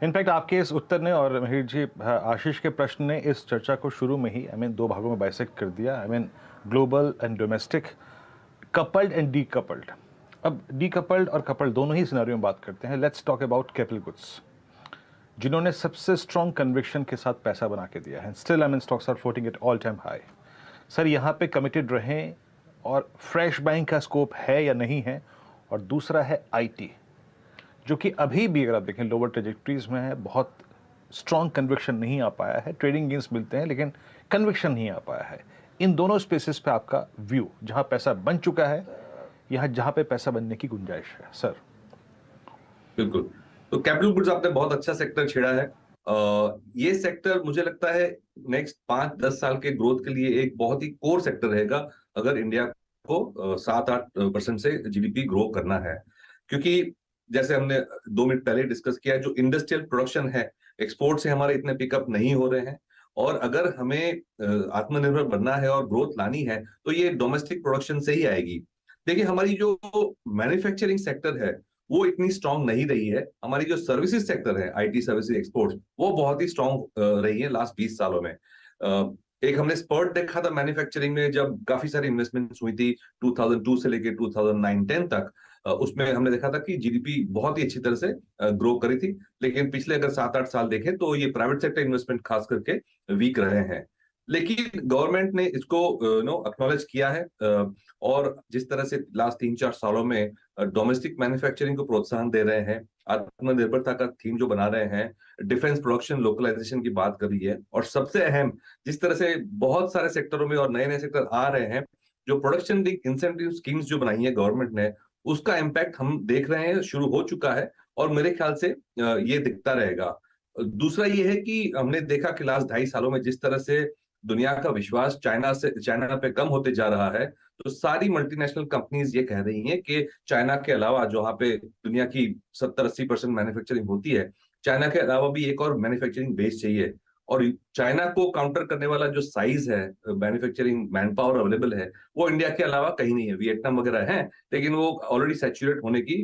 In fact आपके इस उत्तर ने और महीर जी आशीष के प्रश्न ने इस चर्चा को शुरू में ही दो भागों में बाइसेक्ट कर दिया। Global and domestic, coupled and decoupled. अब डीकपल्ड और कपल्ड दोनों ही सिनेरियो में बात करते हैं। Let's talk about capital goods, जिन्होंने सबसे स्ट्रॉन्ग कन्विक्शन के साथ पैसा बना के दिया है। Still stocks are floating at all time high. Sir, यहाँ पे कमिटेड रहें और फ्रेश बाइंग का स्कोप है या नहीं है? और दूसरा है आईटी, जो कि अभी भी अगर आप देखें लोअर ट्रेजेक्ट्रीज में है, बहुत स्ट्रॉन्ग कन्विक्शन नहीं आ पाया है। ट्रेडिंग गेन्स मिलते हैं लेकिन कन्विक्शन नहीं आ पाया है। इन दोनों स्पेसेस पे आपका व्यू, जहां पैसा बन चुका है या जहां पे पैसा बनने की गुंजाइश है? सर बिल्कुल, तो कैपिटल गुड्स आपने बहुत अच्छा सेक्टर छेड़ा है। ये सेक्टर मुझे लगता है नेक्स्ट 5-10 साल के ग्रोथ के लिए एक बहुत ही कोर सेक्टर रहेगा, अगर इंडिया को 7-8% से जीडीपी ग्रो करना है। क्योंकि जैसे हमने 2 मिनट पहले डिस्कस किया, जो इंडस्ट्रियल प्रोडक्शन है, एक्सपोर्ट से हमारे इतने पिकअप नहीं हो रहे हैं। और अगर हमें आत्मनिर्भर बनना है और ग्रोथ लानी है, तो ये डोमेस्टिक प्रोडक्शन से ही आएगी। देखिए, हमारी जो मैन्युफैक्चरिंग सेक्टर है वो इतनी स्ट्रांग नहीं रही है। हमारी जो सर्विसेज सेक्टर है, आईटी सर्विसेज एक्सपोर्ट्स, वो बहुत ही स्ट्रांग रही है लास्ट 20 सालों में। एक हमने स्पर्ट देखा था मैन्युफैक्चरिंग में, जब काफी सारी इन्वेस्टमेंट्स हुई थी 2002 से लेकर 2009-10 तक। उसमें हमने देखा था कि जीडीपी बहुत ही अच्छी तरह से ग्रो करी थी। लेकिन पिछले अगर 7-8 साल देखें तो ये प्राइवेट सेक्टर इन्वेस्टमेंट खास करके वीक रहे हैं। लेकिन गवर्नमेंट ने इसको एक्नॉलेज किया है। और जिस तरह से लास्ट 3-4 सालों में डोमेस्टिक मैन्युफैक्चरिंग को प्रोत्साहन दे रहे हैं, आत्मनिर्भरता का थीम जो बना रहे हैं, डिफेंस प्रोडक्शन लोकलाइजेशन की बात कर रही है, और सबसे अहम, जिस तरह से बहुत सारे सेक्टरों में और नए नए सेक्टर आ रहे हैं, जो प्रोडक्शन लिंक इंसेंटिव स्कीम्स जो बनाई है गवर्नमेंट ने, उसका इम्पैक्ट हम देख रहे हैं, शुरू हो चुका है। और मेरे ख्याल से ये दिखता रहेगा। दूसरा ये है कि हमने देखा कि लास्ट 2.5 सालों में जिस तरह से दुनिया का विश्वास चाइना पे कम होते जा रहा है, तो सारी मल्टीनेशनल कंपनीज ये कह रही हैं कि चाइना के अलावा, जहां पे दुनिया की 70-80% मैन्युफैक्चरिंग होती है, चाइना के अलावा भी एक और मैन्युफैक्चरिंग बेस चाहिए। और चाइना को काउंटर करने वाला जो साइज है, मैन्युफैक्चरिंग मैन पावर अवेलेबल है, वो इंडिया के अलावा कहीं नहीं है। वियतनाम वगैरह है, लेकिन वो ऑलरेडी सैचुरेट होने की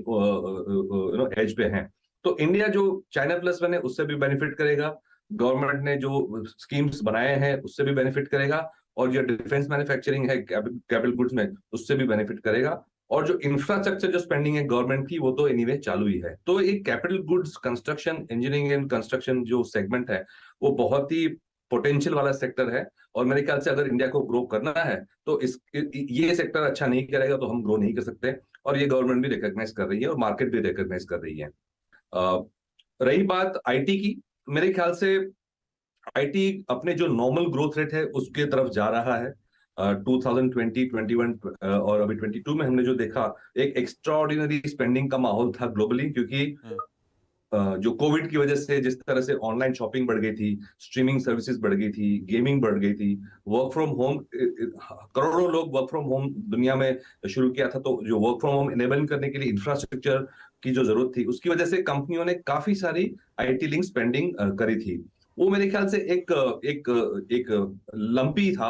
एज पे हैं। तो इंडिया जो चाइना प्लस वन है उससे भी बेनिफिट करेगा, गवर्नमेंट ने जो स्कीम्स बनाए हैं उससे भी बेनिफिट करेगा, और जो डिफेंस मैन्युफैक्चरिंग है कैपिटल गुड्स में, उससे भी बेनिफिट करेगा। और जो इंफ्रास्ट्रक्चर जो स्पेंडिंग है गवर्नमेंट की, वो तो एनीवे चालू ही है। तो एक capital goods construction, engineering and construction जो सेगमेंट है, वो बहुत ही पोटेंशियल वाला सेक्टर है। और मेरे ख्याल से अगर इंडिया को ग्रो करना है तो ये सेक्टर अच्छा नहीं करेगा तो हम ग्रो नहीं कर सकते। और ये गवर्नमेंट भी रिकॉग्नाइज कर रही है और मार्केट भी रिकॉग्नाइज कर रही है। रही बात आईटी की, मेरे ख्याल से आईटी अपने जो नॉर्मल ग्रोथ रेट है उसके तरफ जा रहा है। 2020, 21 और अभी 22 में हमने जो देखा, एक एक्स्ट्राऑर्डिनरी स्पेंडिंग का माहौल था ग्लोबली, क्योंकि जो कोविड की वजह से जिस तरह से ऑनलाइन शॉपिंग बढ़ गई थी, स्ट्रीमिंग सर्विसेज बढ़ गई थी, गेमिंग बढ़ गई थी, वर्क फ्रॉम होम, करोड़ों लोग वर्क फ्रॉम होम दुनिया में शुरू किया था। तो जो वर्क फ्रॉम होम इनेबल करने के लिए इंफ्रास्ट्रक्चर की जो जरूरत थी, उसकी वजह से कंपनियों ने काफी सारी आईटी लिंक स्पेंडिंग करी थी। वो मेरे ख्याल से एक एक एक लंपी था,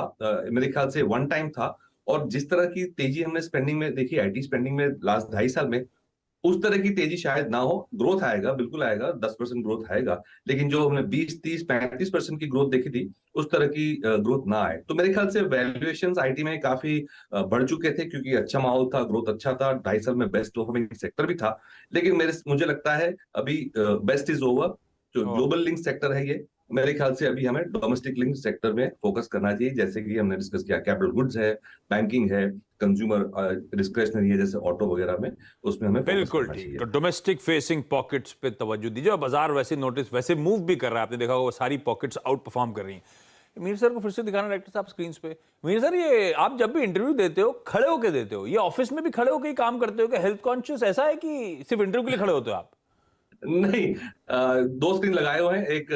मेरे ख्याल से वन टाइम था। और जिस तरह की तेजी हमने स्पेंडिंग में देखी, आईटी स्पेंडिंग में लास्ट 2.5 साल में, उस तरह की तेजी शायद ना हो। ग्रोथ आएगा, बिल्कुल आएगा, 10% ग्रोथ आएगा, लेकिन जो हमने 20, 30, 35% की ग्रोथ देखी थी, उस तरह की ग्रोथ ना आए। तो मेरे ख्याल से वैल्यूएशंस आईटी में काफी बढ़ चुके थे, क्योंकि अच्छा माहौल था, ग्रोथ अच्छा था, 2.5 साल में बेस्ट परफॉर्मिंग सेक्टर भी था। लेकिन मुझे लगता है अभी बेस्ट इज ओवर। जो ग्लोबल लिंक सेक्टर है ये, मेरे ख्याल से अभी हमें डोमेस्टिक लिंक सेक्टर में फोकस करना चाहिए, जैसे कि हमने डिस्कस किया, कैपिटल गुड्स है, बैंकिंग है, कंज्यूमर डिस्क्रेशनरी है जैसे ऑटो वगैरह में, उसमें हमें फोकस बिल्कुल करना ठीक। चाहिए। तो डोमेस्टिक फेसिंग पॉकेट्स पे तवज्जो दीजिए, और बाजार वैसे मूव भी कर रहा है। आपने देखा होगा सारी पॉकेट्स आउट परफॉर्म कर रही हैं। मीर सर को फिर से दिखाना डायरेक्टर साहब स्क्रीन पे। मीर सर, ये आप जब भी इंटरव्यू देते हो खड़े होके देते हो, ये ऑफिस में भी खड़े होके ही काम करते हो? कि हेल्थ कॉन्शियस ऐसा है कि सिर्फ इंटरव्यू के लिए खड़े होते हो आप? नहीं, 2 स्क्रीन लगाए हुए हैं, एक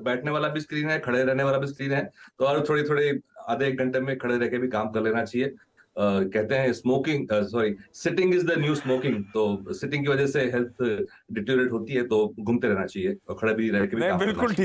बैठने वाला भी स्क्रीन है, खड़े रहने वाला भी स्क्रीन है। तो और थोड़ी थोड़ी आधे 1 घंटे में खड़े रह के भी काम कर लेना चाहिए। कहते हैं smoking, sorry, sitting is the new smoking. तो सिटिंग की वजह से हेल्थ डिटेरियोरेट होती है, तो घूमते रहना चाहिए और खड़े भी रह के भी नहीं, काम करना बिल्कुल चाहिए। ठीक।